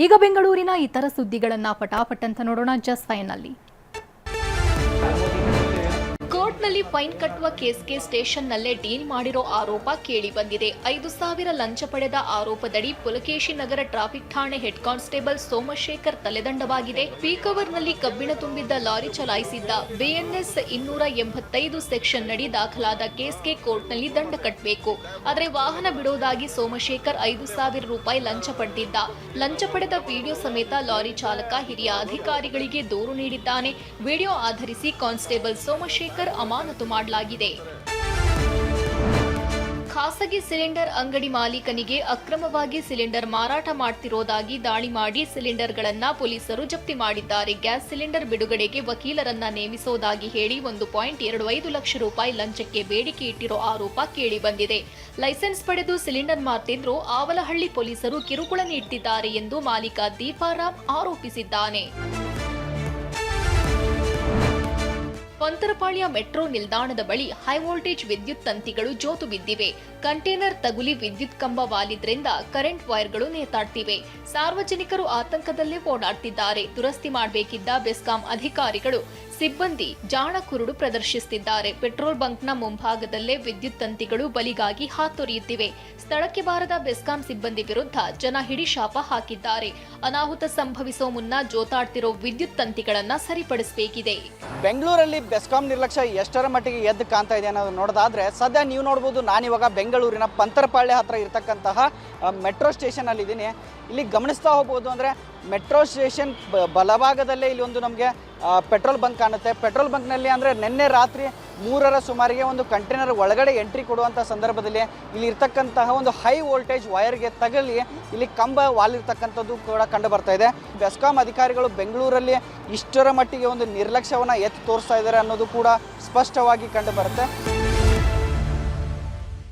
ಈಗ ಬೆಂಗಳೂರಿನ ಇತರ ಸುದ್ದಿಗಳನ್ನು ಪಟಾಪಟ್ ಅಂತ ನೋಡೋಣ. ಜಸ್ಟ್ ಫೈನಲ್ಲಿ ಕೋರ್ಟ್ನಲ್ಲಿ ಫೈನ್ ಕಟ್ಟುವ ಕೇಸ್ಗೆ ಸ್ಟೇಷನ್ನಲ್ಲೇ ಡೀಲ್ ಮಾಡಿರೋ ಆರೋಪ ಕೇಳಿ ಬಂದಿದೆ. 5,000 ಲಂಚ ಪಡೆದ ಆರೋಪದಡಿ ಪುಲಕೇಶಿ ನಗರ ಟ್ರಾಫಿಕ್ ಠಾಣೆ ಹೆಡ್ ಕಾನ್ಸ್ಟೇಬಲ್ ಸೋಮಶೇಖರ್ ತಲೆದಂಡವಾಗಿದೆ. ಪೀಕ್ ಅವರ್ನಲ್ಲಿ ಕಬ್ಬಿಣ ತುಂಬಿದ್ದ ಲಾರಿ ಚಲಾಯಿಸಿದ್ದ BNS 285 ಸೆಕ್ಷನ್ ನಡಿ ದಾಖಲಾದ ಕೇಸ್ಗೆ ಕೋರ್ಟ್ನಲ್ಲಿ ದಂಡ ಕಟ್ಟಬೇಕು. ಆದರೆ ವಾಹನ ಬಿಡೋದಾಗಿ ಸೋಮಶೇಖರ್ 5,000 ರೂಪಾಯಿ ಲಂಚ ಪಡೆದಿದ್ದ. ಲಂಚ ಪಡೆದ ವಿಡಿಯೋ ಸಮೇತ ಲಾರಿ ಚಾಲಕ ಹಿರಿಯ ಅಧಿಕಾರಿಗಳಿಗೆ ದೂರು ನೀಡಿದ್ದಾನೆ. ವಿಡಿಯೋ ಆಧರಿಸಿ ಕಾನ್ಸ್ಟೇಬಲ್ ಸೋಮಶೇಖರ್ ಅಮಾನತು ಮಾಡಲಾಗಿದೆ. ಖಾಸಗಿ ಸಿಲಿಂಡರ್ ಅಂಗಡಿ ಮಾಲೀಕನಿಗೆ ಅಕ್ರಮವಾಗಿ ಸಿಲಿಂಡರ್ ಮಾರಾಟ ಮಾಡ್ತಿರೋದಾಗಿ ದಾಳಿ ಮಾಡಿ ಸಿಲಿಂಡರ್ಗಳನ್ನ ಪೊಲೀಸರು ಜಪ್ತಿ ಮಾಡಿದ್ದಾರೆ. ಗ್ಯಾಸ್ ಸಿಲಿಂಡರ್ ಬಿಡುಗಡೆಗೆ ವಕೀಲರನ್ನ ನೇಮಿಸೋದಾಗಿ ಹೇಳಿ 1.25 ಲಕ್ಷ ರೂಪಾಯಿ ಲಂಚಕ್ಕೆ ಬೇಡಿಕೆ ಇಟ್ಟಿರೋ ಆರೋಪ ಕೇಳಿ ಬಂದಿದೆ. ಲೈಸೆನ್ಸ್ ಪಡೆದು ಸಿಲಿಂಡರ್ ಮಾರ್ತಿದ್ರು ಆವಲಹಳ್ಳಿ ಪೊಲೀಸರು ಕಿರುಕುಳ ನೀಡುತ್ತಿದ್ದಾರೆ ಎಂದು ಮಾಲೀಕ ದೀಪಾರಾಮ್ ಆರೋಪಿಸಿದ್ದಾನೆ. ಪಂತರಪಾಳ್ಯ ಮೆಟ್ರೋ ನಿಲ್ದಾಣದ ಬಳಿ ಹೈ ವೋಲ್ಟೇಜ್ ವಿದ್ಯುತ್ ತಂತಿಗಳು ಜೋತು ಬಿದ್ದಿವೆ. ಕಂಟೇನರ್ ತಗುಲಿ ವಿದ್ಯುತ್ ಕಂಬ ವಾಲಿದ್ರಿಂದ ಕರೆಂಟ್ ವೈರ್ಗಳು ನೇತಾಡ್ತಿವೆ. ಸಾರ್ವಜನಿಕರು ಆತಂಕದಲ್ಲೇ ಓಡಾಡ್ತಿದ್ದಾರೆ. ದುರಸ್ತಿ ಮಾಡಬೇಕಿದ್ದ ಬೆಸ್ಕಾಂ ಅಧಿಕಾರಿಗಳು ಸಿಬ್ಬಂದಿ ಜಾಣ ಕುರುಡು ಪ್ರದರ್ಶಿಸುತ್ತಿದ್ದಾರೆ. ಪೆಟ್ರೋಲ್ ಬಂಕ್ನ ಮುಂಭಾಗದಲ್ಲೇ ವಿದ್ಯುತ್ ತಂತಿಗಳು ಬಲಿಗಾಗಿ ಹಾತೊರೆಯುತ್ತಿವೆ. ಸ್ಥಳಕ್ಕೆ ಬಾರದ ಬೆಸ್ಕಾಂ ಸಿಬ್ಬಂದಿ ವಿರುದ್ಧ ಜನ ಹಿಡಿಶಾಪ ಹಾಕಿದ್ದಾರೆ. ಅನಾಹುತ ಸಂಭವಿಸೋ ಮುನ್ನ ಜೋತಾಡ್ತಿರೋ ವಿದ್ಯುತ್ ತಂತಿಗಳನ್ನ ಸರಿಪಡಿಸಬೇಕಿದೆ. ಬೆಂಗಳೂರಲ್ಲಿ ಬೆಸ್ಕಾಂ ನಿರ್ಲಕ್ಷ್ಯ ಎಷ್ಟರ ಮಟ್ಟಿಗೆ ಎದ್ದು ಕಾಣ್ತಾ ಇದೆ ಅನ್ನೋದು ನೋಡೋದಾದ್ರೆ ಸದ್ಯ ನೀವು ನೋಡ್ಬೋದು, ನಾನಿವಾಗ ಬೆಂಗಳೂರಿನ ಪಂತರಪಾಳ್ಯ ಹತ್ರ ಇರತಕ್ಕಂತಹ ಮೆಟ್ರೋ ಸ್ಟೇಷನ್ ಅಲ್ಲಿ ಇದ್ದೀನಿ. ಇಲ್ಲಿ ಗಮನಿಸ್ತಾ ಹೋಗ್ಬೋದು ಅಂದರೆ ಮೆಟ್ರೋ ಸ್ಟೇಷನ್ ಬಲಭಾಗದಲ್ಲೇ ಇಲ್ಲಿ ಒಂದು ನಮಗೆ ಪೆಟ್ರೋಲ್ ಬಂಕ್ ಕಾಣುತ್ತೆ. ಪೆಟ್ರೋಲ್ ಬಂಕ್ನಲ್ಲಿ ಅಂದರೆ ನಿನ್ನೆ ರಾತ್ರಿ 3ರ ಸುಮಾರಿಗೆ ಒಂದು ಕಂಟೈನರ್ ಒಳಗಡೆ ಎಂಟ್ರಿ ಕೊಡುವಂಥ ಸಂದರ್ಭದಲ್ಲಿ ಇಲ್ಲಿ ಇರ್ತಕ್ಕಂತಹ ಒಂದು ಹೈ ವೋಲ್ಟೇಜ್ ವೈರ್ಗೆ ತಗಲಿ ಇಲ್ಲಿ ಕಂಬ ವಾಲಿರ್ತಕ್ಕಂಥದ್ದು ಕೂಡ ಕಂಡು ಬರ್ತಾ ಇದೆ. ಬೆಸ್ಕಾಂ ಅಧಿಕಾರಿಗಳು ಬೆಂಗಳೂರಲ್ಲಿ ಇಷ್ಟರ ಮಟ್ಟಿಗೆ ಒಂದು ನಿರ್ಲಕ್ಷ್ಯವನ್ನು ಎತ್ತಿ ತೋರಿಸ್ತಾ ಇದ್ದಾರೆ ಅನ್ನೋದು ಕೂಡ ಸ್ಪಷ್ಟವಾಗಿ ಕಂಡು ಬರುತ್ತೆ.